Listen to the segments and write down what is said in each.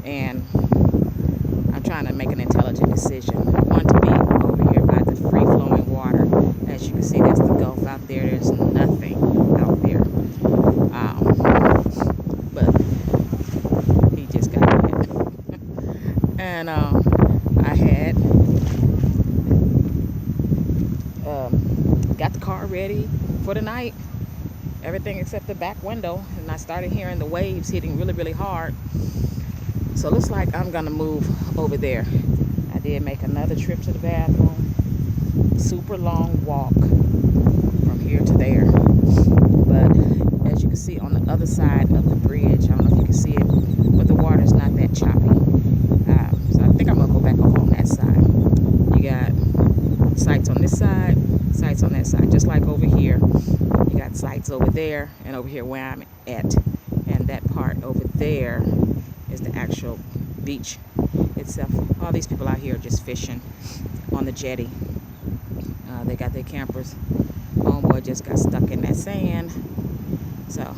and I'm trying to make an intelligent decision. I want to be over here by the free-flowing water. As you can see, that's the Gulf out there. There's nothing out there. But he just got hit. And I had got the car ready for the night. Everything except the back window. And I started hearing the waves hitting really, really hard. So it looks like I'm gonna move over there. I did make another trip to the bathroom. Super long walk from here to there. But as you can see on the other side of the bridge, I don't know if you can see it, but the water's not that choppy. So I think I'm gonna go back over on that side. You got sites on this side, sites on that side, just like over here. You got sites over there and over here where I'm at. And that part over there is the actual beach itself. All these people out here are just fishing on the jetty. They got their campers. Homeboy just got stuck in that sand. So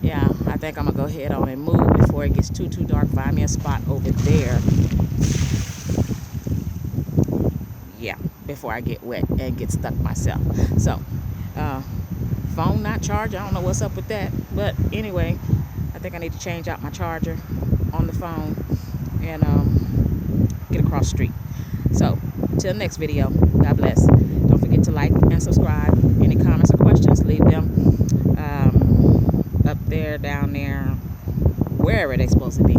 yeah, I think I'm gonna go ahead on and move before it gets too dark. Find me a spot over there. Yeah, before I get wet and get stuck myself. So phone not charged. I don't know what's up with that, but anyway, I think I need to change out my charger on the phone and get across the street. So till next video, God bless. Don't forget to like and subscribe. Any comments or questions, leave them up there, down there, wherever they're supposed to be.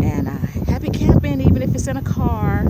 And happy camping, even if it's in a car.